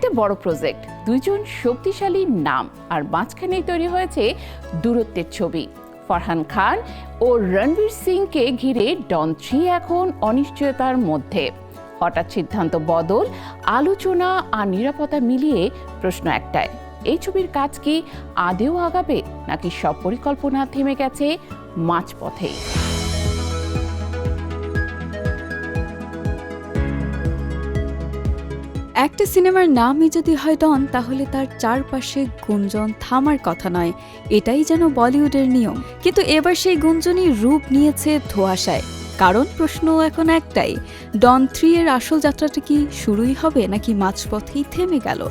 একটা বড় প্রজেক্ট, দুইজন শক্তিশালী নাম, আর মাঝখানেই তৈরি হয়েছে দূরত্বের ছবি। ফারহান খান ও রণবীর সিংকে ঘিরে ডন 3 এখন অনিশ্চয়তার মধ্যে। হঠাৎ সিদ্ধান্ত বদল, আলোচনা আর নিরাপত্তা মিলিয়ে প্রশ্ন একটাই, এই ছবির কাজ কি আদেও আগাবে নাকি সব পরিকল্পনা থেমে গেছে মাঝপথেই? একটা সিনেমার নামই যদি হয় ডন, তাহলে তার চারপাশে গুঞ্জন থামার কথা নয়, এটাই যেন বলিউডের নিয়ম। কিন্তু এবার সেই গুঞ্জনই রূপ নিয়েছে ধোঁয়াশায়। কারণ প্রশ্ন এখন একটাই, ডন 3 এর আসল যাত্রাটা কি শুরুই হবে নাকি মাঝপথেই থেমে গেল?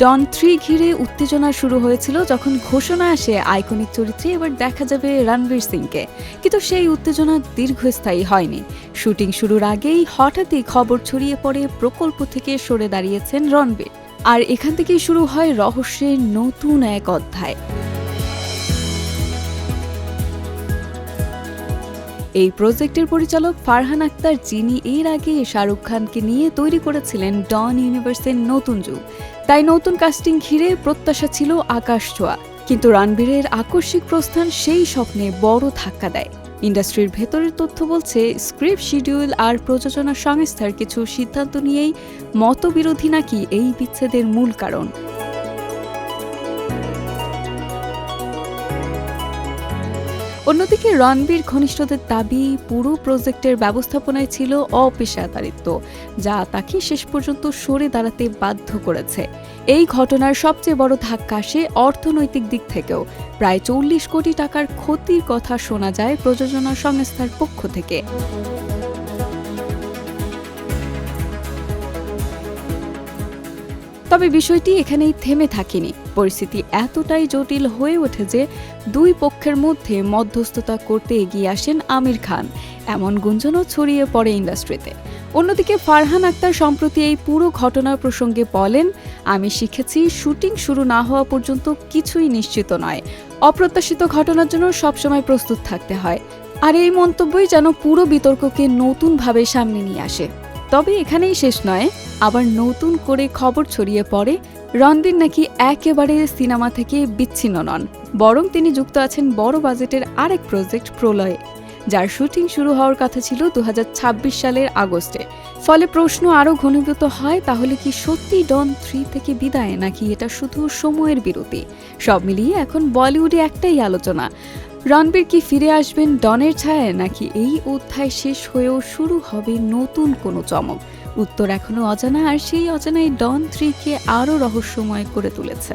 ডন 3 ঘিরে উত্তেজনা শুরু হয়েছিল যখন ঘোষণা আসে আইকনিক চরিত্রে এবার দেখা যাবে রণবীর সিংকে। কিন্তু সেই উত্তেজনা দীর্ঘস্থায়ী হয়নি। শুটিং শুরুর আগেই হঠাৎই খবর ছড়িয়ে পড়ে প্রকল্প থেকে সরে দাঁড়িয়েছেন রণবীর। আর এখান থেকেই শুরু হয় রহস্যের নতুন এক অধ্যায়। এই প্রজেক্টের পরিচালক ফারহান আক্তার, যিনি এর আগে শাহরুখ খানকে নিয়ে তৈরি করেছিলেন ডন ইউনিভার্সের নতুন যুগ, তাই নতুন কাস্টিং ঘিরে প্রত্যাশা ছিল আকাশ ছোঁয়া। কিন্তু রণবীরের আকস্মিক প্রস্থান সেই স্বপ্নে বড় ধাক্কা দেয়। ইন্ডাস্ট্রির ভেতরের তথ্য বলছে, স্ক্রিপ্ট শিডিউল আর প্রযোজনা সংস্থার কিছু সিদ্ধান্ত নিয়েই মতবিরোধী নাকি এই বিচ্ছেদের মূল কারণ। অন্যদিকে রণবীর ঘনিষ্ঠদের দাবি, পুরো প্রজেক্টের ব্যবস্থাপনায় ছিল অপেশাদারিত্ব, যা তাকে শেষ পর্যন্ত সরে দাঁড়াতে বাধ্য করেছে। এই ঘটনার সবচেয়ে বড় ধাক্কা আসে অর্থনৈতিক দিক থেকেও। প্রায় 40 কোটি টাকার ক্ষতির কথা শোনা যায় প্রযোজনা সংস্থার পক্ষ থেকে। তবে বিষয়টি এখানেই থেমে থাকেনি। পরিস্থিতি এতটাই জটিল হয়ে ওঠে যে দুই পক্ষের মধ্যে মধ্যস্থতা করতে এগিয়ে আসেন আমির খান, এমন গুঞ্জনও ছড়িয়ে পড়ে ইন্ডাস্ট্রিতে। অন্যদিকে ফারহান আক্তার সম্প্রতি এই পুরো ঘটনার প্রসঙ্গে বলেন, আমি শিখেছি শুটিং শুরু না হওয়া পর্যন্ত কিছুই নিশ্চিত নয়। অপ্রত্যাশিত ঘটনার জন্য সবসময় প্রস্তুত থাকতে হয়। আর এই মন্তব্যই যেন পুরো বিতর্ককে নতুনভাবে সামনে নিয়ে আসে। তবে এখানেই শেষ নয়, আবার নতুন করে খবর ছড়িয়ে পড়ে রণবীর নাকি একেবারে সিনেমা থেকে বিচ্ছিন্ন নন, বরং তিনি যুক্ত আছেন বড় বাজেটের আরেক প্রজেক্ট প্রলয়ে, যার শুটিং শুরু হওয়ার কথা ছিল 2026 সালের আগস্টে। ফলে প্রশ্ন আরও ঘনীভূত হয়, তাহলে কি সত্যি ডন 3 থেকে বিদায় নাকি এটা শুধু সময়ের বিরতি? সব মিলিয়ে এখন বলিউডে একটাই আলোচনা, রণবীর কি ফিরে আসবেন ডনের ছায়ায় নাকি এই অধ্যায় শেষ হয়েও শুরু হবে নতুন কোনো চমক? উত্তর এখনো অজানা, আর সেই অজানাই ডন 3 কে আরও রহস্যময় করে তুলেছে।